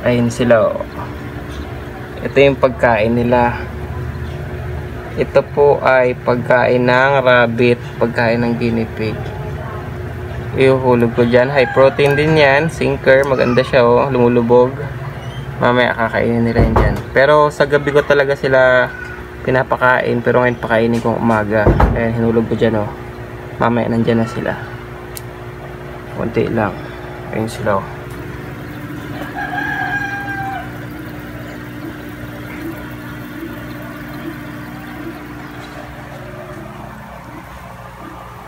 Ayun sila oh. Ito yung pagkain nila. Ito po ay pagkain ng rabbit, pagkain ng guinea pig. Ihuhulog ko dyan. High protein din yan. Sinker. Maganda siya oh. Lumulubog. Mamaya kakainin nila yan dyan. Pero sa gabi ko talaga sila pinapakain. Pero ngayon pakainin kong umaga. Ayan, hinulog ko dyan oh. Mamaya nandyan na sila. Kunti lang. Ayun sila oh.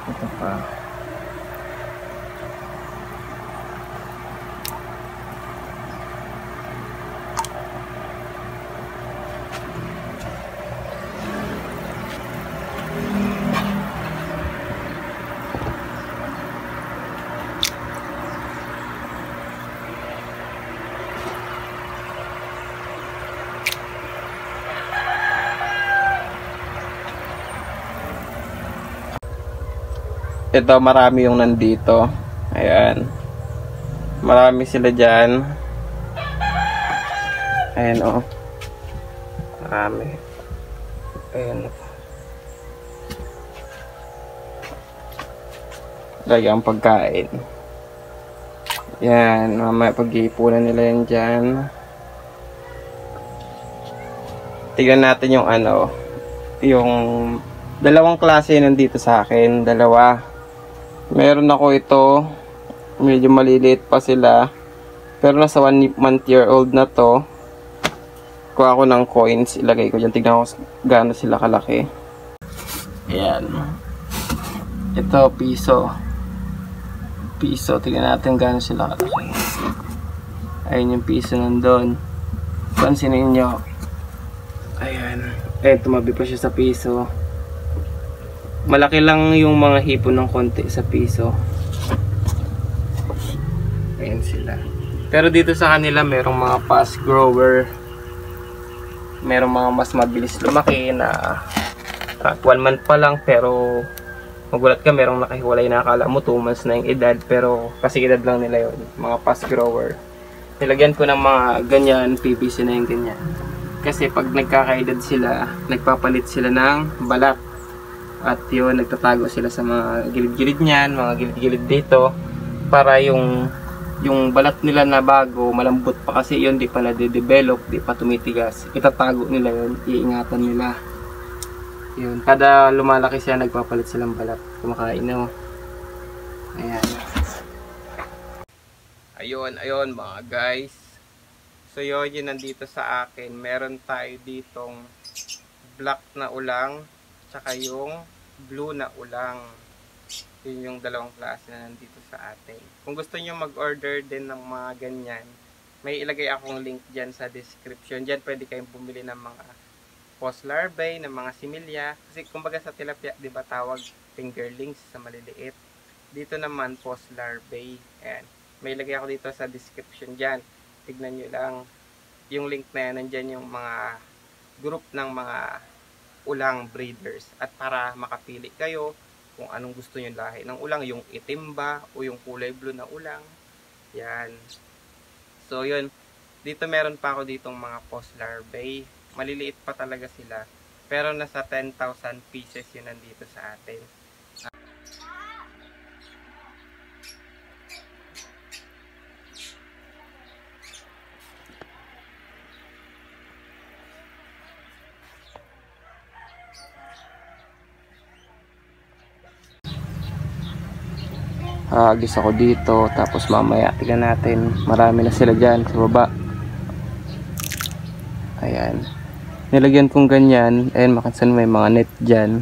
Ito pa. Ito, marami yung nandito. Ayan. Marami sila dyan. Ayan o. Marami. Ayan. Lagi ang pagkain. Ayan. Mamaya pag-iipunan nila yan dyan. Tignan natin yung ano. Yung dalawang klase nandito sa akin. Dalawa. Meron ako ito. Medyo maliliit pa sila. Pero nasa 1 month year old na to. Kuha ko ng coins. Ilagay ko dyan. Tignan ko gaano sila kalaki. Ayan. Ito, piso. Piso. Tignan natin gaano sila kalaki. Ayun yung piso nandun. Pansinin nyo. Ayan. Eh, tumabi pa siya sa piso. Malaki lang yung mga hipon ng konti sa piso. Ayan sila. Pero dito sa kanila merong mga fast grower. Merong mga mas mabilis lumaki na 1 month pa lang, pero magulat ka, merong nakahiwalay na akala mo 2 months na yung edad, pero kasi edad lang nila yun. Mga fast grower. Nilagyan ko ng mga ganyan, PVC na yung ganyan. Kasi pag nagkakaedad sila, nagpapalit sila ng balat. At yun, nagtatago sila sa mga gilid-gilid niyan, mga gilid-gilid dito, para yung balat nila na bago, malambot pa kasi yun, di pa na-develop, di pa tumitigas. Itatago nila yun, iingatan nila. Yun, kada lumalaki siya, nagpapalit silang balat. Kumakain na. Ayan. Ayun mga guys. So yun, yun nandito sa akin. Meron tayo ditong black na ulang, tsaka yung blue na ulang. Yun yung dalawang klase na nandito sa atin. Kung gusto nyo mag-order din ng mga ganyan, may ilagay akong link dyan sa description. Dyan pwede kayong bumili ng mga post larvae, ng mga similya. Kasi kumbaga sa tilapia, di ba tawag fingerlings sa maliliit. Dito naman post larvae. Ayan. May ilagay ako dito sa description dyan. Tignan nyo lang. Yung link na yan, nandyan yung mga group ng mga ulang breeders, at para makapili kayo kung anong gusto nyo lahi ng ulang, yung itim ba o yung kulay blue na ulang. Yan. So yun, dito meron pa ako ditong mga post larvae. Maliliit pa talaga sila, pero nasa 10,000 pieces yun nandito sa atin. Agis ako dito, tapos mamaya tignan natin, marami na sila dyan sa baba. Ayan, nilagyan kong ganyan. Ayan, makansan may mga net dyan,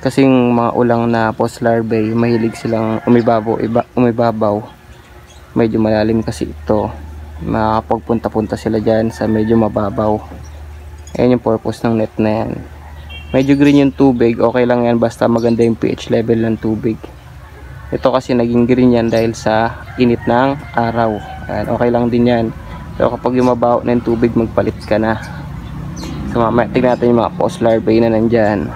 kasing mga ulang na post larvae, mahilig silang umibabaw. Medyo malalim kasi ito, makakapagpunta-punta sila dyan sa medyo mababaw. Ayan yung purpose ng net na yan. Medyo green yung tubig, okay lang yan basta maganda yung pH level ng tubig. Ito kasi naging green yan dahil sa init ng araw. Ayan, okay lang din yan. Pero kapag yumabaw na yung tubig, magpalit ka na. So mamaya tignan natin yung mga post larvae na nandyan.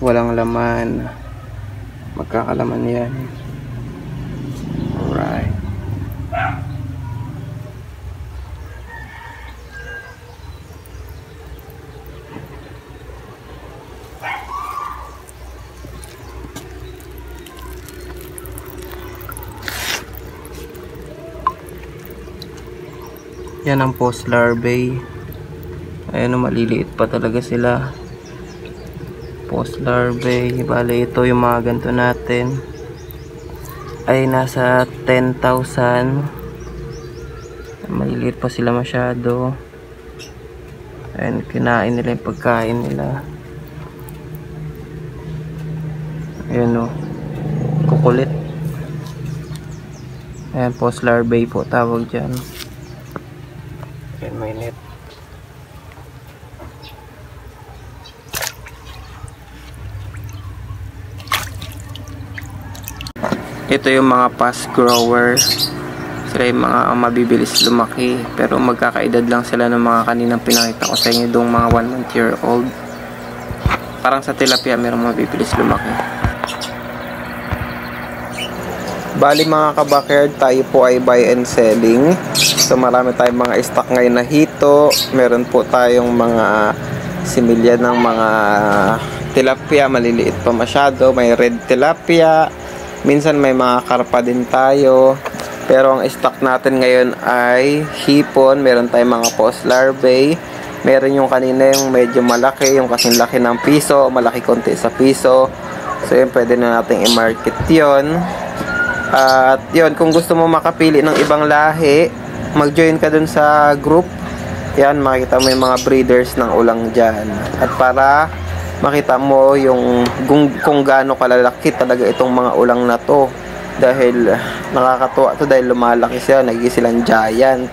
Walang laman. magkakalaman yan. Alright. Yan ang post larvae. Ayan, maliliit pa talaga sila. Post larvae. Bale, ito yung mga ganito natin. Ay nasa 10,000. Maliliit pa sila masyado. Ayan, kinain nila yung pagkain nila. Ayan o. Kukulit. Ayan, post larvae po tawag dyan. Ayan, may net. Ito yung mga fast grower. Sila yung mga mabibilis lumaki. Pero magkakaedad lang sila ng mga kaninang pinakita ko sa inyo, dong mga 1 month year old. Parang sa tilapia merong mabibilis lumaki. Bali mga kabackyard, tayo po ay buy and selling. So marami tayong mga stock ngayon na hito. Meron po tayong mga similya ng mga tilapia, maliliit pa masyado. May red tilapia. Minsan may mga karpa din tayo. Pero ang stock natin ngayon ay hipon. Meron tayong mga post larvae. Meron yung kanina yung medyo malaki, yung kasing laki ng piso, malaki konti sa piso. So yun, pwede na natin i-market yun. At yun, kung gusto mo makapili ng ibang lahi, mag-join ka dun sa group. Yan, makita mo yung mga breeders ng ulang dyan. At para makita mo yung kung gaano kalalaki talaga itong mga ulang na to. Dahil nakakatuwa to dahil lumalaki sila, nagiging silang giant.